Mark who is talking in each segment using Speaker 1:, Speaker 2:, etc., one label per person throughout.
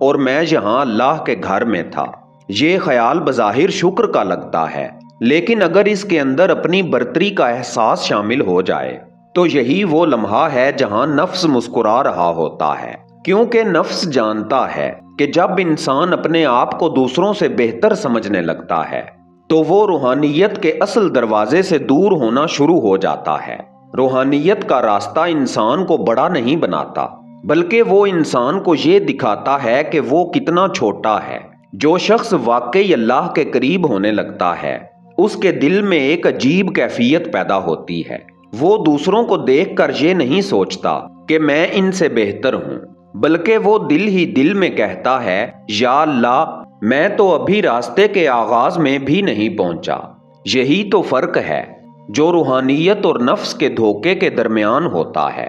Speaker 1: اور میں یہاں اللہ کے گھر میں تھا۔ یہ خیال بظاہر شکر کا لگتا ہے، لیکن اگر اس کے اندر اپنی برتری کا احساس شامل ہو جائے تو یہی وہ لمحہ ہے جہاں نفس مسکرا رہا ہوتا ہے، کیونکہ نفس جانتا ہے کہ جب انسان اپنے آپ کو دوسروں سے بہتر سمجھنے لگتا ہے تو وہ روحانیت کے اصل دروازے سے دور ہونا شروع ہو جاتا ہے۔ روحانیت کا راستہ انسان کو بڑا نہیں بناتا، بلکہ وہ انسان کو یہ دکھاتا ہے کہ وہ کتنا چھوٹا ہے۔ جو شخص واقعی اللہ کے قریب ہونے لگتا ہے اس کے دل میں ایک عجیب کیفیت پیدا ہوتی ہے۔ وہ دوسروں کو دیکھ کر یہ نہیں سوچتا کہ میں ان سے بہتر ہوں، بلکہ وہ دل ہی دل میں کہتا ہے، یا اللہ، میں تو ابھی راستے کے آغاز میں بھی نہیں پہنچا۔ یہی تو فرق ہے جو روحانیت اور نفس کے دھوکے کے درمیان ہوتا ہے۔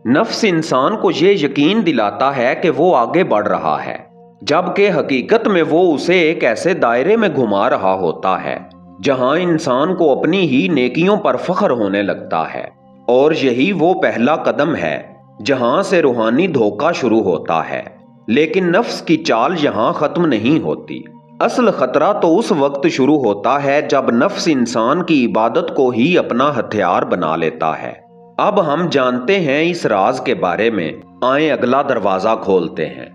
Speaker 1: نفس انسان کو یہ یقین دلاتا ہے کہ وہ آگے بڑھ رہا ہے، جبکہ حقیقت میں وہ اسے ایک ایسے دائرے میں گھما رہا ہوتا ہے جہاں انسان کو اپنی ہی نیکیوں پر فخر ہونے لگتا ہے۔ اور یہی وہ پہلا قدم ہے جہاں سے روحانی دھوکہ شروع ہوتا ہے۔ لیکن نفس کی چال یہاں ختم نہیں ہوتی۔ اصل خطرہ تو اس وقت شروع ہوتا ہے جب نفس انسان کی عبادت کو ہی اپنا ہتھیار بنا لیتا ہے۔ اب ہم جانتے ہیں اس راز کے بارے میں، آئیں اگلا دروازہ کھولتے ہیں۔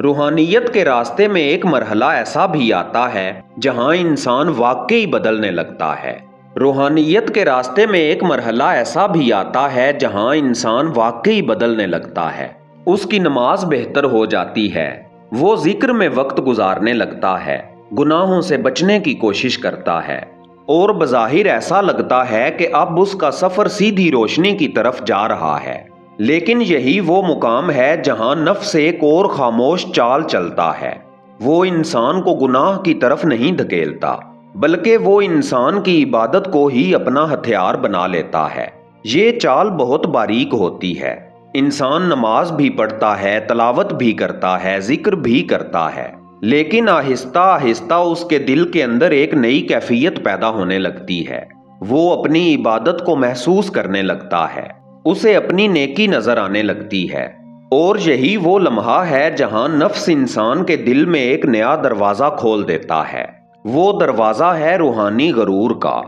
Speaker 1: روحانیت کے راستے میں ایک مرحلہ ایسا بھی آتا ہے جہاں انسان واقعی بدلنے لگتا ہے۔ روحانیت کے راستے میں ایک مرحلہ ایسا بھی آتا ہے جہاں انسان واقعی بدلنے لگتا ہے۔ اس کی نماز بہتر ہو جاتی ہے، وہ ذکر میں وقت گزارنے لگتا ہے، گناہوں سے بچنے کی کوشش کرتا ہے، اور بظاہر ایسا لگتا ہے کہ اب اس کا سفر سیدھی روشنی کی طرف جا رہا ہے۔ لیکن یہی وہ مقام ہے جہاں نفس ایک اور خاموش چال چلتا ہے۔ وہ انسان کو گناہ کی طرف نہیں دھکیلتا، بلکہ وہ انسان کی عبادت کو ہی اپنا ہتھیار بنا لیتا ہے۔ یہ چال بہت باریک ہوتی ہے۔ انسان نماز بھی پڑھتا ہے، تلاوت بھی کرتا ہے، ذکر بھی کرتا ہے، لیکن آہستہ آہستہ اس کے دل کے اندر ایک نئی کیفیت پیدا ہونے لگتی ہے۔ وہ اپنی عبادت کو محسوس کرنے لگتا ہے، اسے اپنی نیکی نظر آنے لگتی ہے، اور یہی وہ لمحہ ہے جہاں نفس انسان کے دل میں ایک نیا دروازہ کھول دیتا ہے۔ وہ دروازہ ہے روحانی غرور کا۔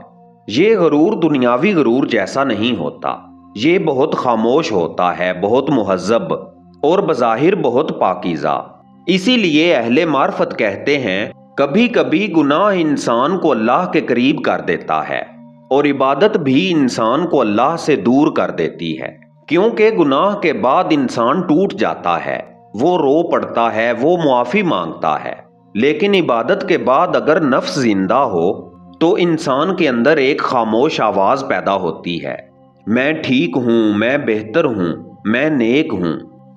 Speaker 1: یہ غرور دنیاوی غرور جیسا نہیں ہوتا، یہ بہت خاموش ہوتا ہے، بہت مہذب اور بظاہر بہت پاکیزہ۔ اسی لیے اہل معرفت کہتے ہیں، کبھی کبھی گناہ انسان کو اللہ کے قریب کر دیتا ہے اور عبادت بھی انسان کو اللہ سے دور کر دیتی ہے، کیونکہ گناہ کے بعد انسان ٹوٹ جاتا ہے، وہ رو پڑتا ہے، وہ معافی مانگتا ہے۔ لیکن عبادت کے بعد اگر نفس زندہ ہو تو انسان کے اندر ایک خاموش آواز پیدا ہوتی ہے، میں ٹھیک ہوں، میں بہتر ہوں، میں نیک ہوں۔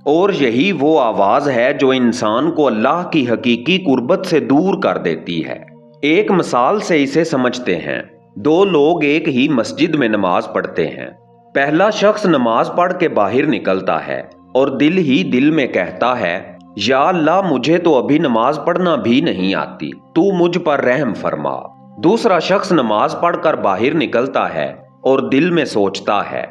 Speaker 1: اور یہی وہ آواز ہے جو انسان کو اللہ کی حقیقی قربت سے دور کر دیتی ہے۔ ایک مثال سے اسے سمجھتے ہیں۔ دو لوگ ایک ہی مسجد میں نماز پڑھتے ہیں۔ پہلا شخص نماز پڑھ کے باہر نکلتا ہے اور دل ہی دل میں کہتا ہے، یا اللہ، مجھے تو ابھی نماز پڑھنا بھی نہیں آتی، تو مجھ پر رحم فرما۔ دوسرا شخص نماز پڑھ کر باہر نکلتا ہے اور دل میں سوچتا ہے،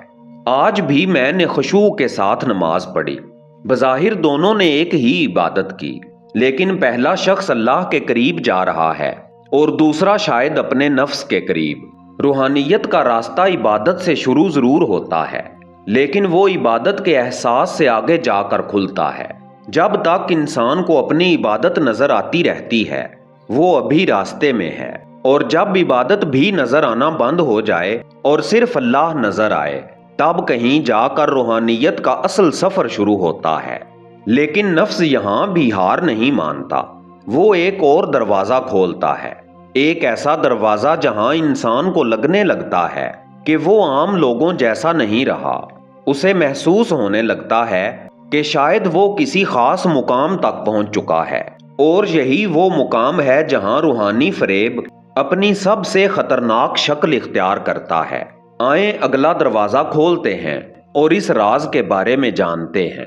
Speaker 1: آج بھی میں نے خشوع کے ساتھ نماز پڑھی۔ بظاہر دونوں نے ایک ہی عبادت کی، لیکن پہلا شخص اللہ کے قریب جا رہا ہے اور دوسرا شاید اپنے نفس کے قریب۔ روحانیت کا راستہ عبادت سے شروع ضرور ہوتا ہے، لیکن وہ عبادت کے احساس سے آگے جا کر کھلتا ہے۔ جب تک انسان کو اپنی عبادت نظر آتی رہتی ہے وہ ابھی راستے میں ہے، اور جب عبادت بھی نظر آنا بند ہو جائے اور صرف اللہ نظر آئے تب کہیں جا کر روحانیت کا اصل سفر شروع ہوتا ہے۔ لیکن نفس یہاں بھی ہار نہیں مانتا، وہ ایک اور دروازہ کھولتا ہے، ایک ایسا دروازہ جہاں انسان کو لگنے لگتا ہے کہ وہ عام لوگوں جیسا نہیں رہا۔ اسے محسوس ہونے لگتا ہے کہ شاید وہ کسی خاص مقام تک پہنچ چکا ہے، اور یہی وہ مقام ہے جہاں روحانی فریب اپنی سب سے خطرناک شکل اختیار کرتا ہے۔ آئیں اگلا دروازہ کھولتے ہیں اور اس راز کے بارے میں جانتے ہیں۔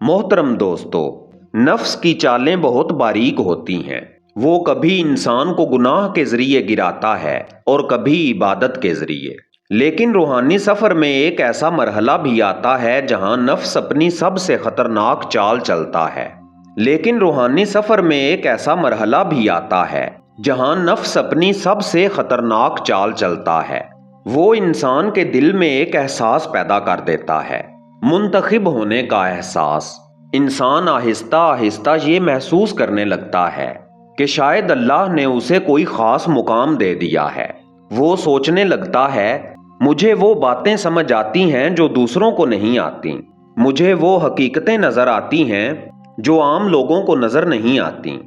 Speaker 1: محترم دوستو، نفس کی چالیں بہت باریک ہوتی ہیں۔ وہ کبھی انسان کو گناہ کے ذریعے گراتا ہے اور کبھی عبادت کے ذریعے۔ لیکن روحانی سفر میں ایک ایسا مرحلہ بھی آتا ہے جہاں نفس اپنی سب سے خطرناک چال چلتا ہے۔ لیکن روحانی سفر میں ایک ایسا مرحلہ بھی آتا ہے جہاں نفس اپنی سب سے خطرناک چال چلتا ہے۔ وہ انسان کے دل میں ایک احساس پیدا کر دیتا ہے، منتخب ہونے کا احساس۔ انسان آہستہ آہستہ یہ محسوس کرنے لگتا ہے کہ شاید اللہ نے اسے کوئی خاص مقام دے دیا ہے۔ وہ سوچنے لگتا ہے، مجھے وہ باتیں سمجھ آتی ہیں جو دوسروں کو نہیں آتی، مجھے وہ حقیقتیں نظر آتی ہیں جو عام لوگوں کو نظر نہیں آتی۔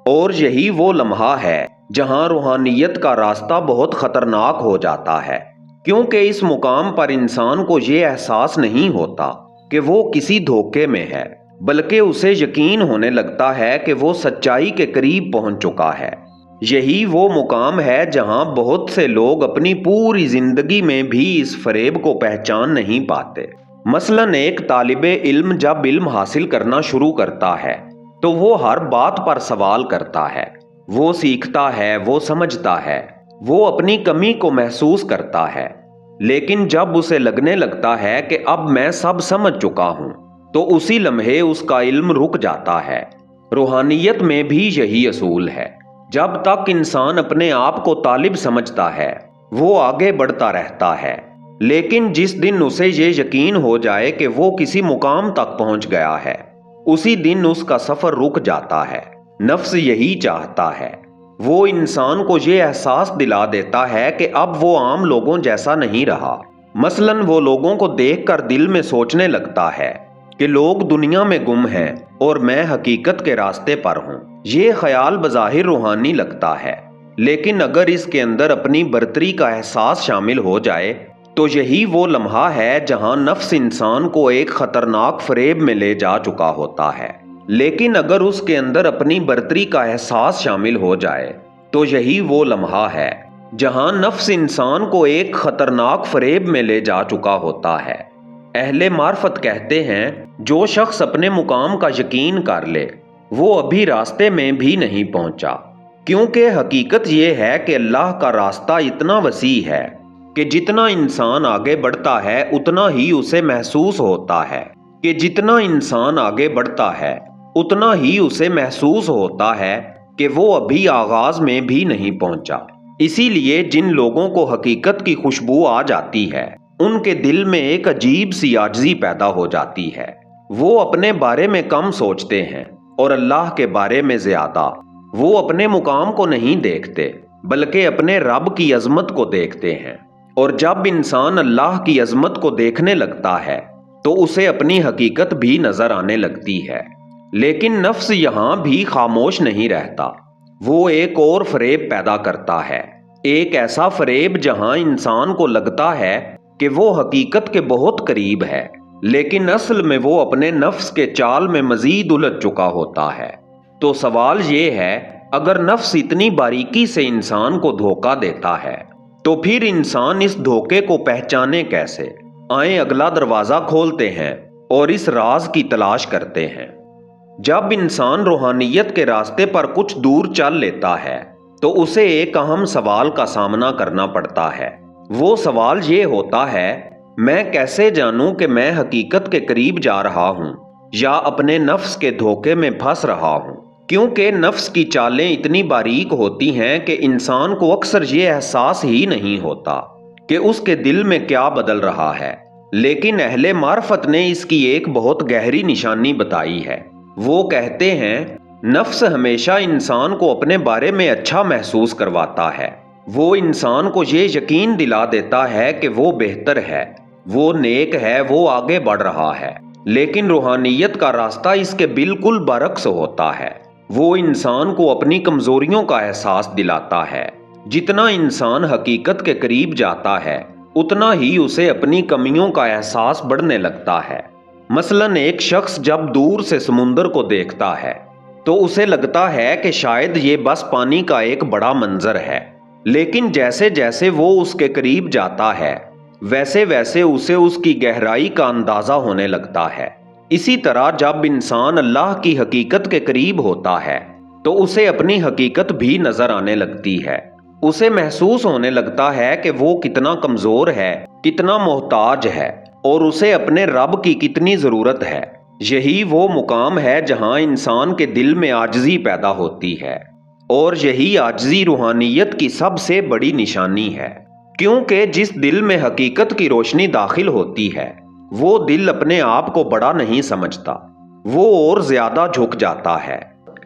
Speaker 1: اور یہی وہ لمحہ ہے جہاں روحانیت کا راستہ بہت خطرناک ہو جاتا ہے، کیونکہ اس مقام پر انسان کو یہ احساس نہیں ہوتا کہ وہ کسی دھوکے میں ہے، بلکہ اسے یقین ہونے لگتا ہے کہ وہ سچائی کے قریب پہنچ چکا ہے۔ یہی وہ مقام ہے جہاں بہت سے لوگ اپنی پوری زندگی میں بھی اس فریب کو پہچان نہیں پاتے۔ مثلاً ایک طالب علم جب علم حاصل کرنا شروع کرتا ہے تو وہ ہر بات پر سوال کرتا ہے، وہ سیکھتا ہے، وہ سمجھتا ہے، وہ اپنی کمی کو محسوس کرتا ہے، لیکن جب اسے لگنے لگتا ہے کہ اب میں سب سمجھ چکا ہوں تو اسی لمحے اس کا علم رک جاتا ہے۔ روحانیت میں بھی یہی اصول ہے، جب تک انسان اپنے آپ کو طالب سمجھتا ہے وہ آگے بڑھتا رہتا ہے، لیکن جس دن اسے یہ یقین ہو جائے کہ وہ کسی مقام تک پہنچ گیا ہے، اسی دن اس کا سفر رک جاتا ہے۔ نفس یہی چاہتا ہے، وہ انسان کو یہ احساس دلا دیتا ہے کہ اب وہ عام لوگوں جیسا نہیں رہا۔ مثلاً وہ لوگوں کو دیکھ کر دل میں سوچنے لگتا ہے کہ لوگ دنیا میں گم ہیں اور میں حقیقت کے راستے پر ہوں۔ یہ خیال بظاہر روحانی لگتا ہے، لیکن اگر اس کے اندر اپنی برتری کا احساس شامل ہو جائے تو یہی وہ لمحہ ہے جہاں نفس انسان کو ایک خطرناک فریب میں لے جا چکا ہوتا ہے۔ لیکن اگر اس کے اندر اپنی برتری کا احساس شامل ہو جائے تو یہی وہ لمحہ ہے جہاں نفس انسان کو ایک خطرناک فریب میں لے جا چکا ہوتا ہے۔ اہل معرفت کہتے ہیں، جو شخص اپنے مقام کا یقین کر لے وہ ابھی راستے میں بھی نہیں پہنچا، کیونکہ حقیقت یہ ہے کہ اللہ کا راستہ اتنا وسیع ہے کہ جتنا انسان آگے بڑھتا ہے اتنا ہی اسے محسوس ہوتا ہے کہ جتنا انسان آگے بڑھتا ہے اتنا ہی اسے محسوس ہوتا ہے کہ وہ ابھی آغاز میں بھی نہیں پہنچا۔ اسی لیے جن لوگوں کو حقیقت کی خوشبو آ جاتی ہے ان کے دل میں ایک عجیب سی عاجزی پیدا ہو جاتی ہے۔ وہ اپنے بارے میں کم سوچتے ہیں اور اللہ کے بارے میں زیادہ۔ وہ اپنے مقام کو نہیں دیکھتے بلکہ اپنے رب کی عظمت کو دیکھتے ہیں، اور جب انسان اللہ کی عظمت کو دیکھنے لگتا ہے تو اسے اپنی حقیقت بھی نظر آنے لگتی ہے۔ لیکن نفس یہاں بھی خاموش نہیں رہتا، وہ ایک اور فریب پیدا کرتا ہے، ایک ایسا فریب جہاں انسان کو لگتا ہے کہ وہ حقیقت کے بہت قریب ہے، لیکن اصل میں وہ اپنے نفس کے چال میں مزید الجھ چکا ہوتا ہے۔ تو سوال یہ ہے، اگر نفس اتنی باریکی سے انسان کو دھوکہ دیتا ہے تو پھر انسان اس دھوکے کو پہچانے کیسے؟ آئیں اگلا دروازہ کھولتے ہیں اور اس راز کی تلاش کرتے ہیں۔ جب انسان روحانیت کے راستے پر کچھ دور چل لیتا ہے تو اسے ایک اہم سوال کا سامنا کرنا پڑتا ہے۔ وہ سوال یہ ہوتا ہے، میں کیسے جانوں کہ میں حقیقت کے قریب جا رہا ہوں یا اپنے نفس کے دھوکے میں پھنس رہا ہوں؟ کیونکہ نفس کی چالیں اتنی باریک ہوتی ہیں کہ انسان کو اکثر یہ احساس ہی نہیں ہوتا کہ اس کے دل میں کیا بدل رہا ہے۔ لیکن اہل معرفت نے اس کی ایک بہت گہری نشانی بتائی ہے۔ وہ کہتے ہیں، نفس ہمیشہ انسان کو اپنے بارے میں اچھا محسوس کرواتا ہے۔ وہ انسان کو یہ یقین دلا دیتا ہے کہ وہ بہتر ہے، وہ نیک ہے، وہ آگے بڑھ رہا ہے۔ لیکن روحانیت کا راستہ اس کے بالکل برعکس ہوتا ہے۔ وہ انسان کو اپنی کمزوریوں کا احساس دلاتا ہے۔ جتنا انسان حقیقت کے قریب جاتا ہے اتنا ہی اسے اپنی کمیوں کا احساس بڑھنے لگتا ہے۔ مثلاً ایک شخص جب دور سے سمندر کو دیکھتا ہے تو اسے لگتا ہے کہ شاید یہ بس پانی کا ایک بڑا منظر ہے، لیکن جیسے جیسے وہ اس کے قریب جاتا ہے ویسے ویسے اسے اس کی گہرائی کا اندازہ ہونے لگتا ہے۔ اسی طرح جب انسان اللہ کی حقیقت کے قریب ہوتا ہے تو اسے اپنی حقیقت بھی نظر آنے لگتی ہے۔ اسے محسوس ہونے لگتا ہے کہ وہ کتنا کمزور ہے، کتنا محتاج ہے، اور اسے اپنے رب کی کتنی ضرورت ہے۔ یہی وہ مقام ہے جہاں انسان کے دل میں عاجزی پیدا ہوتی ہے، اور یہی عاجزی روحانیت کی سب سے بڑی نشانی ہے، کیونکہ جس دل میں حقیقت کی روشنی داخل ہوتی ہے وہ دل اپنے آپ کو بڑا نہیں سمجھتا، وہ اور زیادہ جھک جاتا ہے۔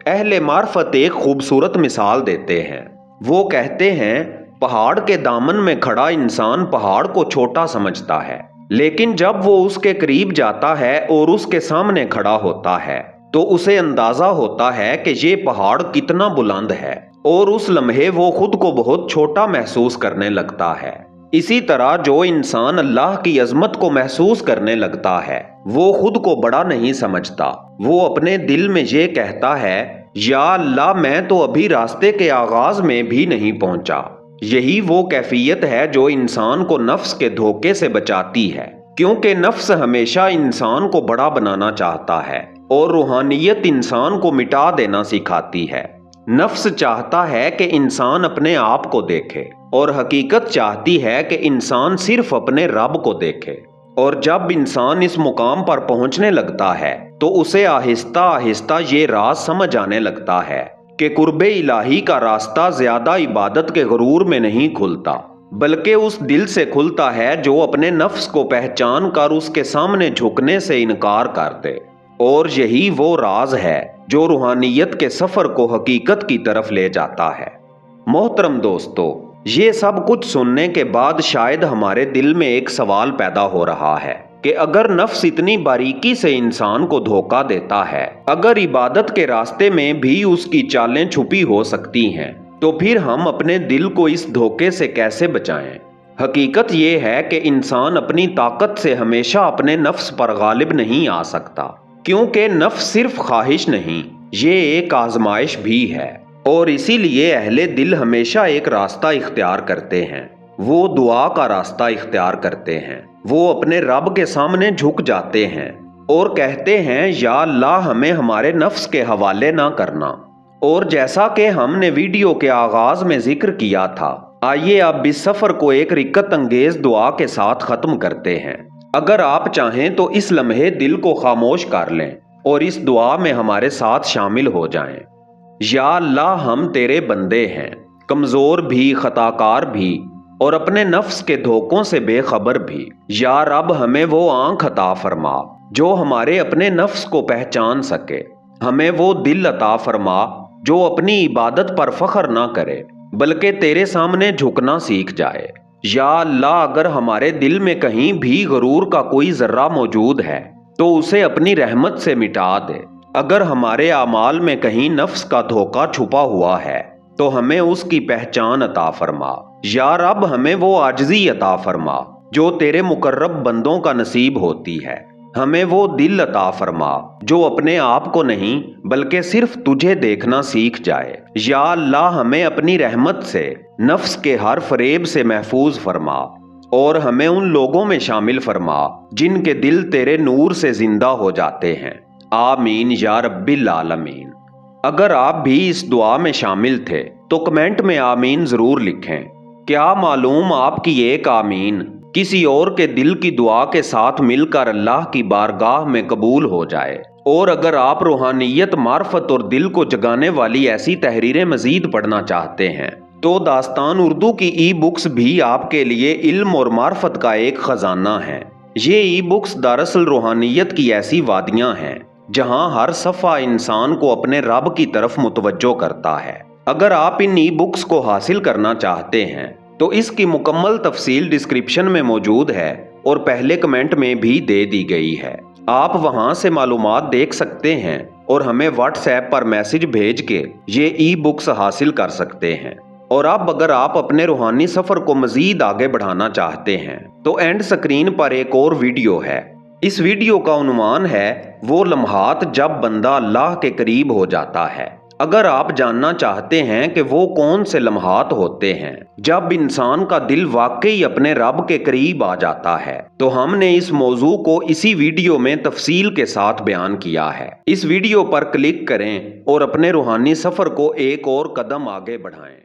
Speaker 1: اہل معرفت ایک خوبصورت مثال دیتے ہیں۔ وہ کہتے ہیں پہاڑ کے دامن میں کھڑا انسان پہاڑ کو چھوٹا سمجھتا ہے، لیکن جب وہ اس کے قریب جاتا ہے اور اس کے سامنے کھڑا ہوتا ہے تو اسے اندازہ ہوتا ہے کہ یہ پہاڑ کتنا بلند ہے، اور اس لمحے وہ خود کو بہت چھوٹا محسوس کرنے لگتا ہے۔ اسی طرح جو انسان اللہ کی عظمت کو محسوس کرنے لگتا ہے وہ خود کو بڑا نہیں سمجھتا، وہ اپنے دل میں یہ کہتا ہے یا اللہ میں تو ابھی راستے کے آغاز میں بھی نہیں پہنچا۔ یہی وہ کیفیت ہے جو انسان کو نفس کے دھوکے سے بچاتی ہے، کیونکہ نفس ہمیشہ انسان کو بڑا بنانا چاہتا ہے اور روحانیت انسان کو مٹا دینا سکھاتی ہے۔ نفس چاہتا ہے کہ انسان اپنے آپ کو دیکھے، اور حقیقت چاہتی ہے کہ انسان صرف اپنے رب کو دیکھے۔ اور جب انسان اس مقام پر پہنچنے لگتا ہے تو اسے آہستہ آہستہ یہ راز سمجھ آنے لگتا ہے کہ قرب الہی کا راستہ زیادہ عبادت کے غرور میں نہیں کھلتا، بلکہ اس دل سے کھلتا ہے جو اپنے نفس کو پہچان کر اس کے سامنے جھکنے سے انکار کر دے۔ اور یہی وہ راز ہے جو روحانیت کے سفر کو حقیقت کی طرف لے جاتا ہے۔ محترم دوستو، یہ سب کچھ سننے کے بعد شاید ہمارے دل میں ایک سوال پیدا ہو رہا ہے کہ اگر نفس اتنی باریکی سے انسان کو دھوکہ دیتا ہے، اگر عبادت کے راستے میں بھی اس کی چالیں چھپی ہو سکتی ہیں، تو پھر ہم اپنے دل کو اس دھوکے سے کیسے بچائیں؟ حقیقت یہ ہے کہ انسان اپنی طاقت سے ہمیشہ اپنے نفس پر غالب نہیں آ سکتا، کیونکہ نفس صرف خواہش نہیں، یہ ایک آزمائش بھی ہے، اور اسی لیے اہل دل ہمیشہ ایک راستہ اختیار کرتے ہیں، وہ دعا کا راستہ اختیار کرتے ہیں۔ وہ اپنے رب کے سامنے جھک جاتے ہیں اور کہتے ہیں یا اللہ ہمیں ہمارے نفس کے حوالے نہ کرنا۔ اور جیسا کہ ہم نے ویڈیو کے آغاز میں ذکر کیا تھا، آئیے اب اس سفر کو ایک رکت انگیز دعا کے ساتھ ختم کرتے ہیں۔ اگر آپ چاہیں تو اس لمحے دل کو خاموش کر لیں اور اس دعا میں ہمارے ساتھ شامل ہو جائیں۔ یا اللہ ہم تیرے بندے ہیں، کمزور بھی، خطاکار بھی، اور اپنے نفس کے دھوکوں سے بے خبر بھی۔ یا رب ہمیں وہ آنکھ عطا فرما جو ہمارے اپنے نفس کو پہچان سکے، ہمیں وہ دل عطا فرما جو اپنی عبادت پر فخر نہ کرے بلکہ تیرے سامنے جھکنا سیکھ جائے۔ یا اللہ اگر ہمارے دل میں کہیں بھی غرور کا کوئی ذرہ موجود ہے تو اسے اپنی رحمت سے مٹا دے۔ اگر ہمارے اعمال میں کہیں نفس کا دھوکہ چھپا ہوا ہے تو ہمیں اس کی پہچان عطا فرما۔ یا رب ہمیں وہ عاجزی عطا فرما جو تیرے مقرب بندوں کا نصیب ہوتی ہے، ہمیں وہ دل عطا فرما جو اپنے آپ کو نہیں بلکہ صرف تجھے دیکھنا سیکھ جائے۔ یا اللہ ہمیں اپنی رحمت سے نفس کے ہر فریب سے محفوظ فرما، اور ہمیں ان لوگوں میں شامل فرما جن کے دل تیرے نور سے زندہ ہو جاتے ہیں۔ آمین یا رب العالمین۔ اگر آپ بھی اس دعا میں شامل تھے تو کمنٹ میں آمین ضرور لکھیں۔ کیا معلوم آپ کی ایک آمین کسی اور کے دل کی دعا کے ساتھ مل کر اللہ کی بارگاہ میں قبول ہو جائے۔ اور اگر آپ روحانیت، معرفت اور دل کو جگانے والی ایسی تحریریں مزید پڑھنا چاہتے ہیں تو داستان اردو کی ای بکس بھی آپ کے لیے علم اور معرفت کا ایک خزانہ ہے۔ یہ ای بکس دراصل روحانیت کی ایسی وادیاں ہیں جہاں ہر صفحہ انسان کو اپنے رب کی طرف متوجہ کرتا ہے۔ اگر آپ ان ای بکس کو حاصل کرنا چاہتے ہیں تو اس کی مکمل تفصیل ڈسکرپشن میں موجود ہے اور پہلے کمنٹ میں بھی دے دی گئی ہے، آپ وہاں سے معلومات دیکھ سکتے ہیں اور ہمیں واٹس ایپ پر میسج بھیج کے یہ ای بکس حاصل کر سکتے ہیں۔ اور اب اگر آپ اپنے روحانی سفر کو مزید آگے بڑھانا چاہتے ہیں تو اینڈ سکرین پر ایک اور ویڈیو ہے۔ اس ویڈیو کا عنوان ہے وہ لمحات جب بندہ اللہ کے قریب ہو جاتا ہے۔ اگر آپ جاننا چاہتے ہیں کہ وہ کون سے لمحات ہوتے ہیں جب انسان کا دل واقعی اپنے رب کے قریب آ جاتا ہے تو ہم نے اس موضوع کو اسی ویڈیو میں تفصیل کے ساتھ بیان کیا ہے۔ اس ویڈیو پر کلک کریں اور اپنے روحانی سفر کو ایک اور قدم آگے بڑھائیں۔